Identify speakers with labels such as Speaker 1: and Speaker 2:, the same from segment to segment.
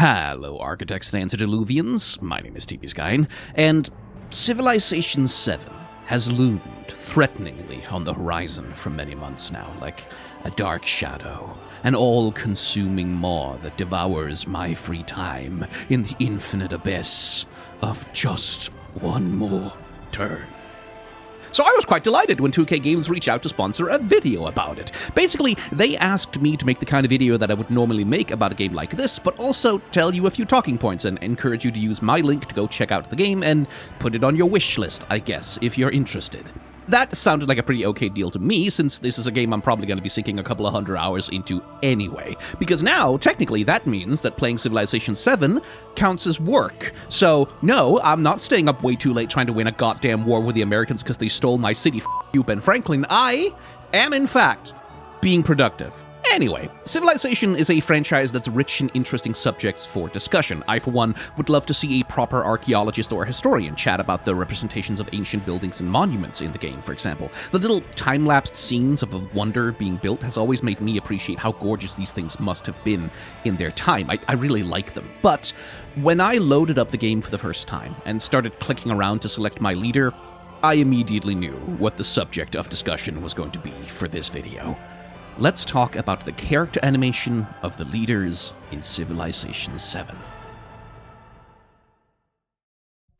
Speaker 1: Hello, architects and antediluvians. My name is Skyen, and Civilization VII has loomed threateningly on the horizon for many months now, like a dark shadow, an all-consuming maw that devours my free time in the infinite abyss of just one more turn. So I was quite delighted when 2K Games reached out to sponsor a video about it. Basically, they asked me to make the kind of video that I would normally make about a game like this, but also tell you a few talking points and encourage you to use my link to go check out the game and put it on your wish list, I guess, if you're interested. That sounded like a pretty okay deal to me, since this is a game I'm probably going to be sinking a couple of 100 hours into anyway. Because now, technically, that means that playing Civilization VII counts as work. So, no, I'm not staying up way too late trying to win a goddamn war with the Americans because they stole my city, f*** you, Ben Franklin. I am, in fact, being productive. Anyway, Civilization is a franchise that's rich in interesting subjects for discussion. I, for one, would love to see a proper archaeologist or historian chat about the representations of ancient buildings and monuments in the game, for example. The little time-lapsed scenes of a wonder being built has always made me appreciate how gorgeous these things must have been in their time. I really like them. But when I loaded up the game for the first time and started clicking around to select my leader, I immediately knew what the subject of discussion was going to be for this video. Let's talk about the character animation of the leaders in Civilization VII.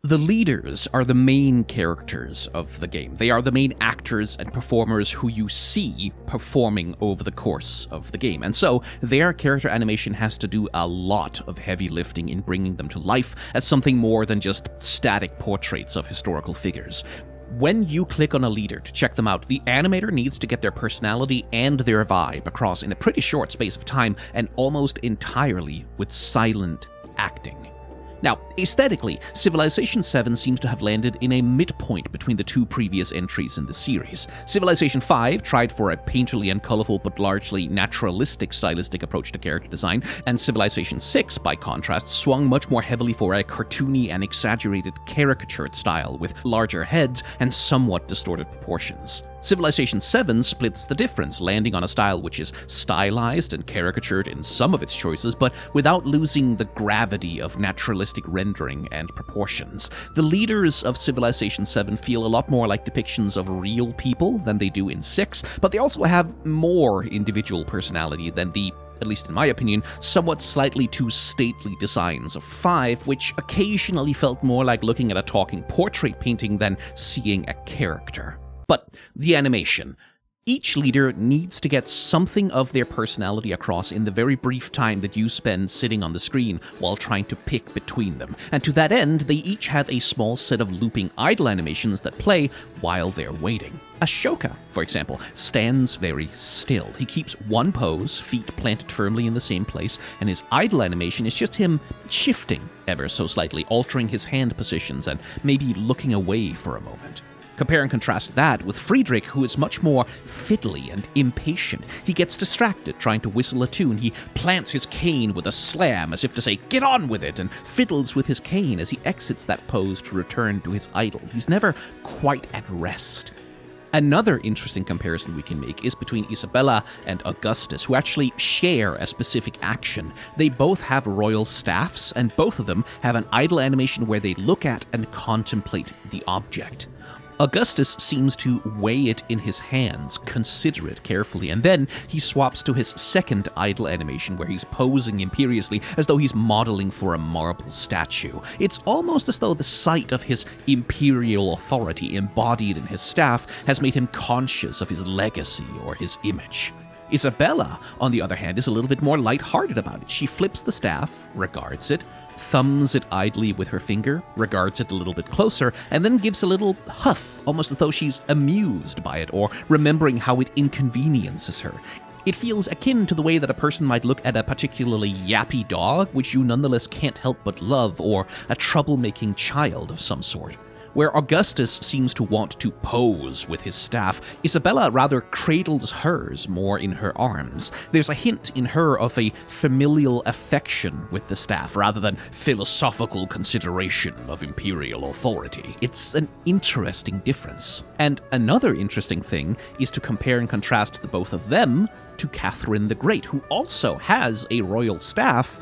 Speaker 1: The leaders are the main characters of the game. They are the main actors and performers who you see performing over the course of the game. And so, their character animation has to do a lot of heavy lifting in bringing them to life as something more than just static portraits of historical figures. When you click on a leader to check them out, the animator needs to get their personality and their vibe across in a pretty short space of time, and almost entirely with silent acting. Now, aesthetically, Civilization VII seems to have landed in a midpoint between the two previous entries in the series. Civilization V tried for a painterly and colorful but largely naturalistic stylistic approach to character design, and Civilization VI, by contrast, swung much more heavily for a cartoony and exaggerated caricatured style with larger heads and somewhat distorted proportions. Civilization VII splits the difference, landing on a style which is stylized and caricatured in some of its choices, but without losing the gravity of naturalistic rendering and proportions. The leaders of Civilization VII feel a lot more like depictions of real people than they do in 6, but they also have more individual personality than the, at least in my opinion, somewhat slightly too stately designs of 5, which occasionally felt more like looking at a talking portrait painting than seeing a character. But the animation. Each leader needs to get something of their personality across in the very brief time that you spend sitting on the screen while trying to pick between them. And to that end, they each have a small set of looping idle animations that play while they're waiting. Ashoka, for example, stands very still. He keeps one pose, feet planted firmly in the same place, and his idle animation is just him shifting ever so slightly, altering his hand positions and maybe looking away for a moment. Compare and contrast that with Friedrich, who is much more fiddly and impatient. He gets distracted trying to whistle a tune. He plants his cane with a slam as if to say, "Get on with it," and fiddles with his cane as he exits that pose to return to his idol. He's never quite at rest. Another interesting comparison we can make is between Isabella and Augustus, who actually share a specific action. They both have royal staffs, and both of them have an idle animation where they look at and contemplate the object. Augustus seems to weigh it in his hands, consider it carefully, and then he swaps to his second idle animation where he's posing imperiously as though he's modeling for a marble statue. It's almost as though the sight of his imperial authority embodied in his staff has made him conscious of his legacy or his image. Isabella, on the other hand, is a little bit more lighthearted about it. She flips the staff, regards it, thumbs it idly with her finger, regards it a little bit closer, and then gives a little huff, almost as though she's amused by it or remembering how it inconveniences her. It feels akin to the way that a person might look at a particularly yappy dog, which you nonetheless can't help but love, or a troublemaking child of some sort. Where Augustus seems to want to pose with his staff, Isabella rather cradles hers more in her arms. There's a hint in her of a familial affection with the staff, rather than philosophical consideration of imperial authority. It's an interesting difference. And another interesting thing is to compare and contrast the both of them to Catherine the Great, who also has a royal staff,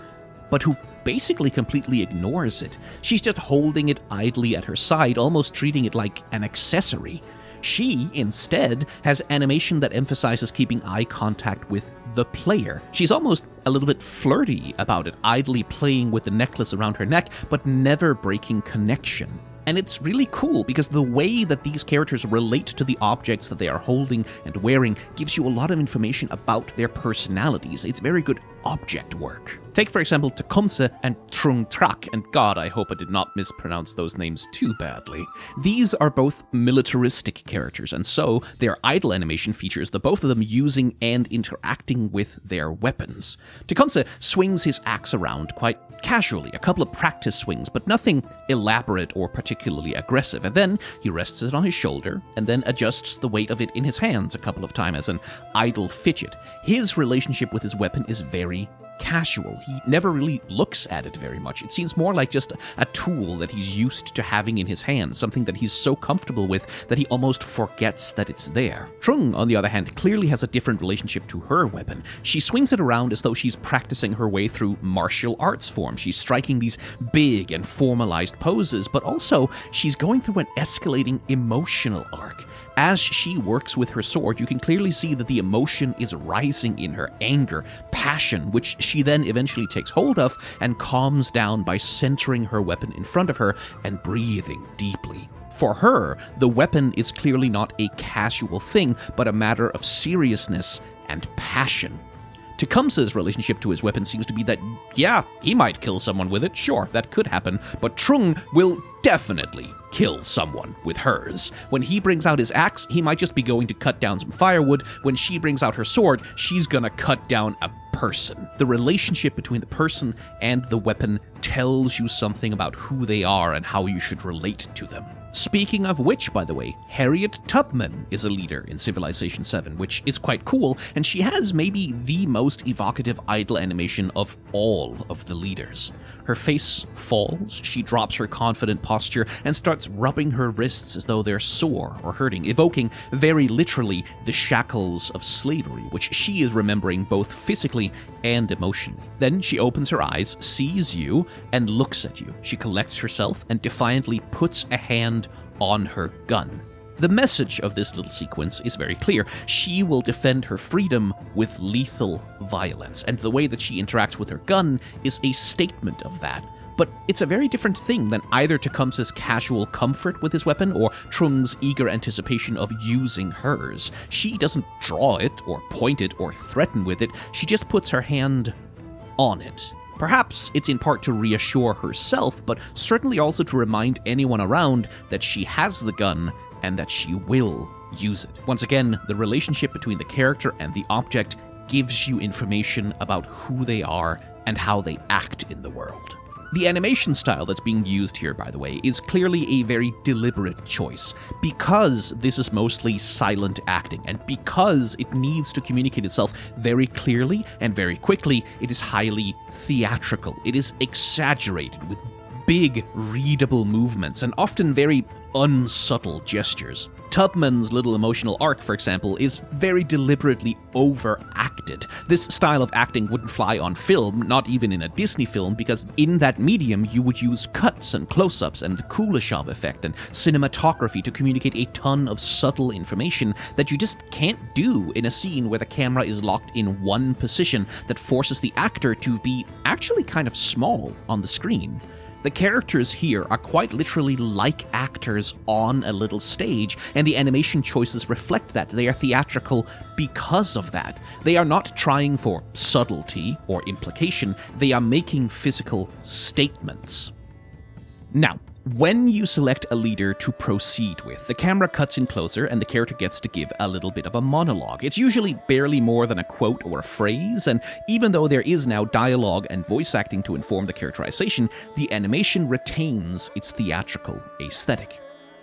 Speaker 1: but who basically completely ignores it. She's just holding it idly at her side, almost treating it like an accessory. She, instead, has animation that emphasizes keeping eye contact with the player. She's almost a little bit flirty about it, idly playing with the necklace around her neck, but never breaking connection. And it's really cool because the way that these characters relate to the objects that they are holding and wearing gives you a lot of information about their personalities. It's very good object work. Take, for example, Tecumseh and Trung Trak, and God, I hope I did not mispronounce those names too badly. These are both militaristic characters, and so their idle animation features the both of them using and interacting with their weapons. Tecumseh swings his axe around quite casually, a couple of practice swings, but nothing elaborate or particularly aggressive, and then he rests it on his shoulder, and then adjusts the weight of it in his hands a couple of times as an idle fidget. His relationship with his weapon is very casual. He never really looks at it very much. It seems more like just a tool that he's used to having in his hands, something that he's so comfortable with that he almost forgets that it's there. Trung, on the other hand, clearly has a different relationship to her weapon. She swings it around as though she's practicing her way through martial arts forms. She's striking these big and formalized poses, but also she's going through an escalating emotional arc. As she works with her sword, you can clearly see that the emotion is rising in her: anger, passion, which she then eventually takes hold of and calms down by centering her weapon in front of her and breathing deeply. For her, the weapon is clearly not a casual thing, but a matter of seriousness and passion. Tecumseh's relationship to his weapon seems to be that, yeah, he might kill someone with it, sure, that could happen, but Trung will definitely kill someone with hers. When he brings out his axe, he might just be going to cut down some firewood. When she brings out her sword, she's gonna cut down a person. The relationship between the person and the weapon tells you something about who they are and how you should relate to them. Speaking of which, by the way, Harriet Tubman is a leader in Civilization VII, which is quite cool, and she has maybe the most evocative idle animation of all of the leaders. Her face falls, she drops her confident posture, and starts rubbing her wrists as though they're sore or hurting, evoking, very literally, the shackles of slavery, which she is remembering both physically and emotionally. Then she opens her eyes, sees you, and looks at you. She collects herself and defiantly puts a hand on her gun. The message of this little sequence is very clear. She will defend her freedom with lethal violence, and the way that she interacts with her gun is a statement of that. But it's a very different thing than either Tecumseh's casual comfort with his weapon or Trung's eager anticipation of using hers. She doesn't draw it, or point it, or threaten with it. She just puts her hand on it. Perhaps it's in part to reassure herself, but certainly also to remind anyone around that she has the gun and that she will use it. Once again, the relationship between the character and the object gives you information about who they are and how they act in the world. The animation style that's being used here, by the way, is clearly a very deliberate choice. Because this is mostly silent acting, and because it needs to communicate itself very clearly and very quickly, it is highly theatrical. It is exaggerated with big, readable movements, and often very unsubtle gestures. Tubman's little emotional arc, for example, is very deliberately overacted. This style of acting wouldn't fly on film, not even in a Disney film, because in that medium you would use cuts and close-ups and the Kuleshov effect and cinematography to communicate a ton of subtle information that you just can't do in a scene where the camera is locked in one position that forces the actor to be actually kind of small on the screen. The characters here are quite literally like actors on a little stage, and the animation choices reflect that. They are theatrical because of that. They are not trying for subtlety or implication, they are making physical statements. Now, when you select a leader to proceed with, the camera cuts in closer and the character gets to give a little bit of a monologue. It's usually barely more than a quote or a phrase, and even though there is now dialogue and voice acting to inform the characterization, the animation retains its theatrical aesthetic.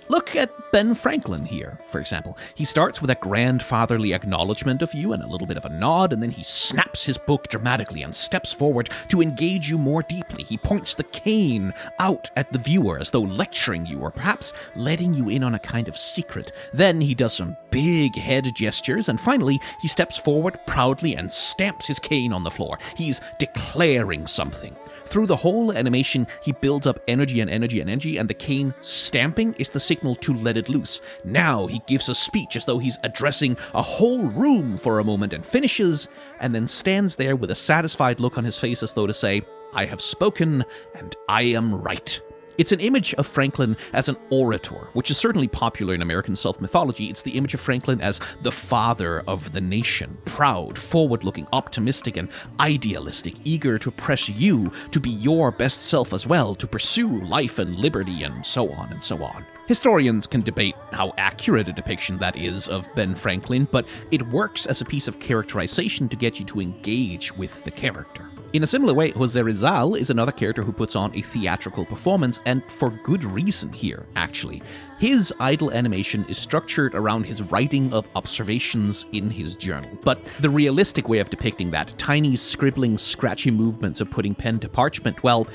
Speaker 1: Look at Ben Franklin here, for example. He starts with a grandfatherly acknowledgement of you and a little bit of a nod, and then he snaps his book dramatically and steps forward to engage you more deeply. He points the cane out at the viewer as though lecturing you, or perhaps letting you in on a kind of secret. Then he does some big head gestures, and finally he steps forward proudly and stamps his cane on the floor. He's declaring something. Through the whole animation, he builds up energy and energy and energy, and the cane stamping is the signal to let it loose. Now he gives a speech as though he's addressing a whole room for a moment and finishes, and then stands there with a satisfied look on his face as though to say, "I have spoken, and I am right." It's an image of Franklin as an orator, which is certainly popular in American self-mythology. It's the image of Franklin as the father of the nation, proud, forward-looking, optimistic, and idealistic, eager to press you to be your best self as well, to pursue life and liberty, and so on and so on. Historians can debate how accurate a depiction that is of Ben Franklin, but it works as a piece of characterization to get you to engage with the character. In a similar way, Jose Rizal is another character who puts on a theatrical performance, and for good reason here, actually. His idle animation is structured around his writing of observations in his journal, but the realistic way of depicting that, tiny scribbling, scratchy movements of putting pen to parchment, well,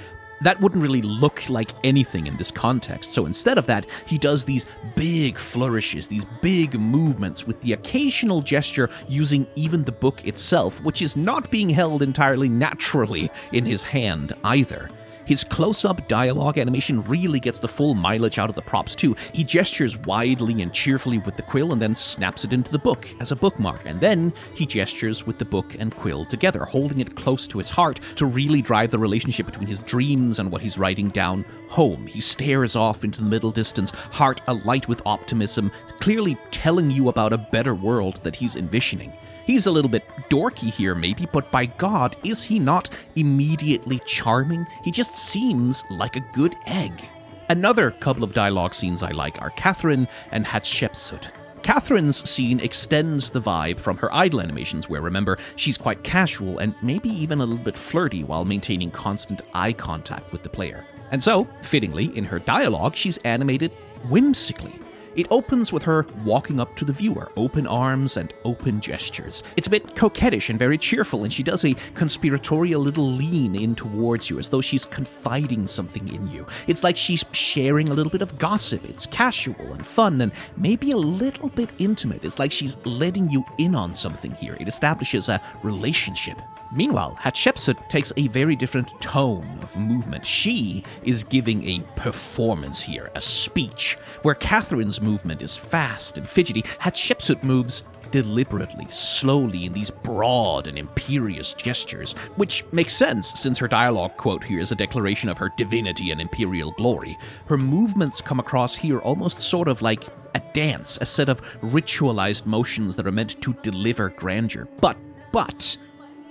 Speaker 1: that wouldn't really look like anything in this context, so instead of that, he does these big flourishes, these big movements with the occasional gesture using even the book itself, which is not being held entirely naturally in his hand either. His close-up dialogue animation really gets the full mileage out of the props too. He gestures widely and cheerfully with the quill and then snaps it into the book as a bookmark, and then he gestures with the book and quill together, holding it close to his heart to really drive the relationship between his dreams and what he's writing down home. He stares off into the middle distance, heart alight with optimism, clearly telling you about a better world that he's envisioning. He's a little bit dorky here maybe, but by God, is he not immediately charming? He just seems like a good egg. Another couple of dialogue scenes I like are Catherine and Hatshepsut. Catherine's scene extends the vibe from her idle animations, where, remember, she's quite casual and maybe even a little bit flirty while maintaining constant eye contact with the player. And so, fittingly, in her dialogue, she's animated whimsically. It opens with her walking up to the viewer, open arms and open gestures. It's a bit coquettish and very cheerful, and she does a conspiratorial little lean in towards you as though she's confiding something in you. It's like she's sharing a little bit of gossip. It's casual and fun and maybe a little bit intimate. It's like she's letting you in on something here. It establishes a relationship. Meanwhile, Hatshepsut takes a very different tone of movement. She is giving a performance here, a speech. Where Catherine's movement is fast and fidgety, Hatshepsut moves deliberately, slowly, in these broad and imperious gestures, which makes sense since her dialogue quote here is a declaration of her divinity and imperial glory. Her movements come across here almost sort of like a dance, a set of ritualized motions that are meant to deliver grandeur. But,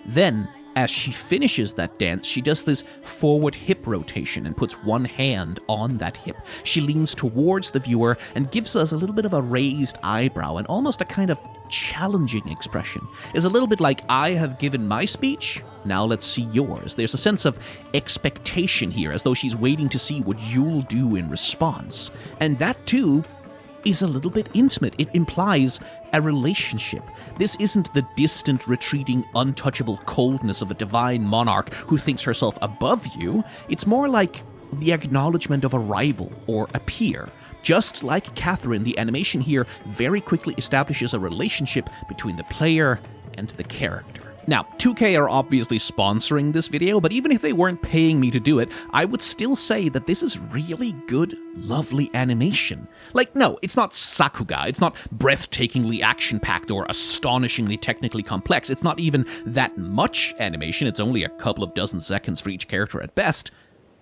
Speaker 1: then, as she finishes that dance, she does this forward hip rotation and puts one hand on that hip. She leans towards the viewer and gives us a little bit of a raised eyebrow and almost a kind of challenging expression. It's a little bit like, I have given my speech, now let's see yours. There's a sense of expectation here, as though she's waiting to see what you'll do in response. And that, too, is a little bit intimate. It implies a relationship. This isn't the distant, retreating, untouchable coldness of a divine monarch who thinks herself above you. It's more like the acknowledgement of a rival or a peer. Just like Catherine, the animation here very quickly establishes a relationship between the player and the character. Now, 2K are obviously sponsoring this video, but even if they weren't paying me to do it, I would still say that this is really good, lovely animation. Like, no, it's not Sakuga, it's not breathtakingly action-packed or astonishingly technically complex, it's not even that much animation, it's only a couple of dozen seconds for each character at best.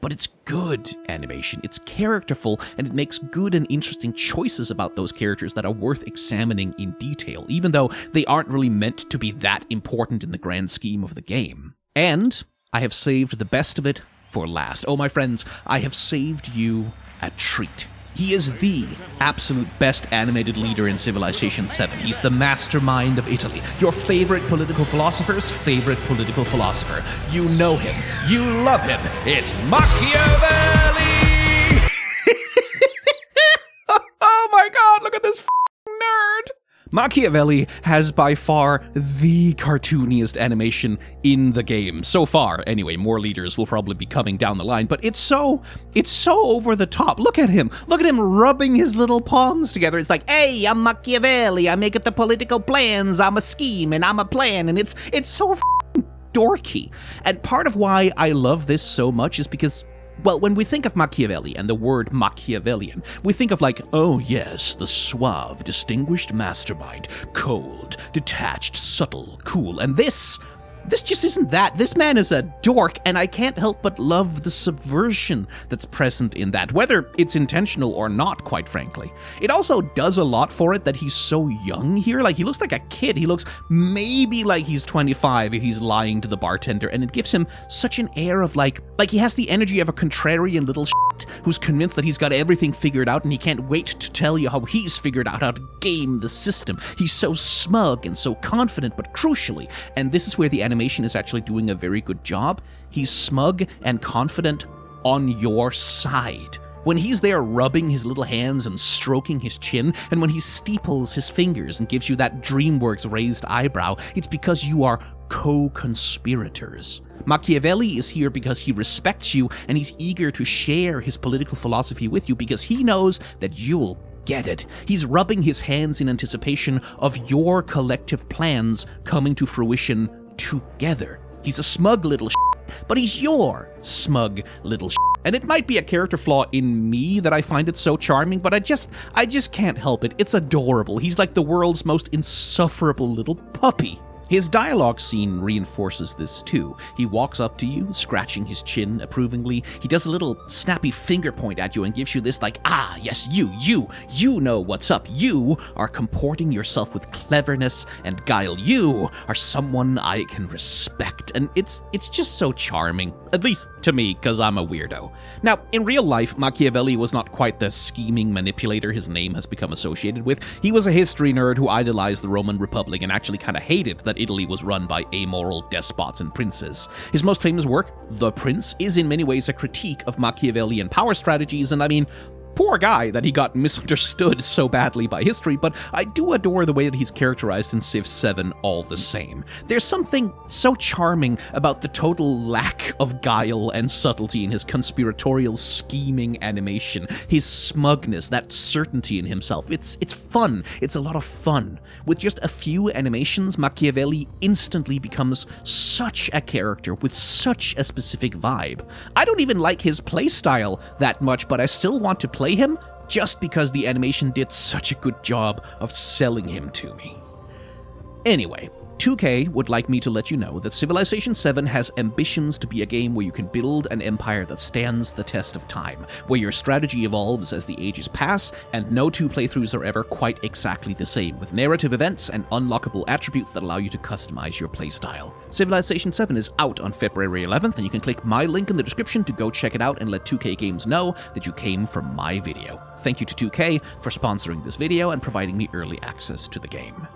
Speaker 1: But it's good animation, it's characterful, and it makes good and interesting choices about those characters that are worth examining in detail, even though they aren't really meant to be that important in the grand scheme of the game. And I have saved the best of it for last. Oh, my friends, I have saved you a treat. He is the absolute best animated leader in Civilization VII. He's the mastermind of Italy. Your favorite political philosopher's favorite political philosopher. You know him. You love him. It's Machiavelli! Oh my god, look at this nerd! Machiavelli has by far the cartooniest animation in the game. So far, anyway. More leaders will probably be coming down the line, but it's so over the top. Look at him rubbing his little palms together. It's like, hey, I'm Machiavelli, I make it the political plans, I'm a scheme, and I'm a plan, and it's so dorky. And part of why I love this so much is because, well, when we think of Machiavelli and the word Machiavellian, we think of like, oh yes, the suave, distinguished mastermind, cold, detached, subtle, cool, and this just isn't that. This man is a dork, and I can't help but love the subversion that's present in that, whether it's intentional or not, quite frankly. It also does a lot for it that he's so young here. Like, he looks like a kid. He looks maybe like he's 25 if he's lying to the bartender, and it gives him such an air of like he has the energy of a contrarian little shit who's convinced that he's got everything figured out, and he can't wait to tell you how he's figured out how to game the system. He's so smug and so confident, but crucially, and this is where the animation is actually doing a very good job, he's smug and confident on your side. When he's there rubbing his little hands and stroking his chin, and when he steeples his fingers and gives you that DreamWorks raised eyebrow, it's because you are co-conspirators. Machiavelli is here because he respects you, and he's eager to share his political philosophy with you because he knows that you'll get it. He's rubbing his hands in anticipation of your collective plans coming to fruition together. He's a smug little but he's your smug little and it might be a character flaw in me that I find it so charming, but I just can't help it. It's adorable. He's like the world's most insufferable little puppy. His dialogue scene reinforces this too. He walks up to you, scratching his chin approvingly. He does a little snappy finger point at you and gives you this like, ah, yes, you know what's up. You are comporting yourself with cleverness and guile. You are someone I can respect. And it's just so charming, at least to me, because I'm a weirdo. Now, in real life, Machiavelli was not quite the scheming manipulator his name has become associated with. He was a history nerd who idolized the Roman Republic and actually kind of hated that Italy was run by amoral despots and princes. His most famous work, The Prince, is in many ways a critique of Machiavellian power strategies, and I mean, poor guy that he got misunderstood so badly by history, but I do adore the way that he's characterized in Civ 7 all the same. There's something so charming about the total lack of guile and subtlety in his conspiratorial scheming animation, his smugness, that certainty in himself. It's fun. It's a lot of fun. With just a few animations, Machiavelli instantly becomes such a character with such a specific vibe. I don't even like his playstyle that much, but I still want to play him just because the animation did such a good job of selling him to me. Anyway, 2K would like me to let you know that Civilization VII has ambitions to be a game where you can build an empire that stands the test of time, where your strategy evolves as the ages pass, and no two playthroughs are ever quite exactly the same, with narrative events and unlockable attributes that allow you to customize your playstyle. Civilization VII is out on February 11th, and you can click my link in the description to go check it out and let 2K Games know that you came from my video. Thank you to 2K for sponsoring this video and providing me early access to the game.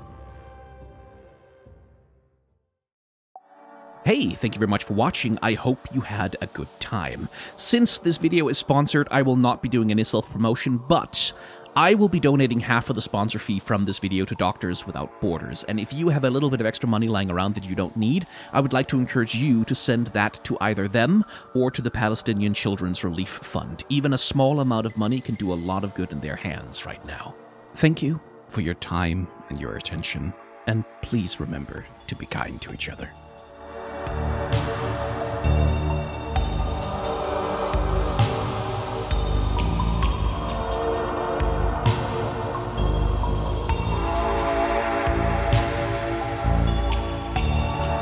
Speaker 1: Hey, thank you very much for watching. I hope you had a good time. Since this video is sponsored, I will not be doing any self-promotion, but I will be donating half of the sponsor fee from this video to Doctors Without Borders, and if you have a little bit of extra money lying around that you don't need, I would like to encourage you to send that to either them or to the Palestinian Children's Relief Fund. Even a small amount of money can do a lot of good in their hands right now. Thank you for your time and your attention, and please remember to be kind to each other.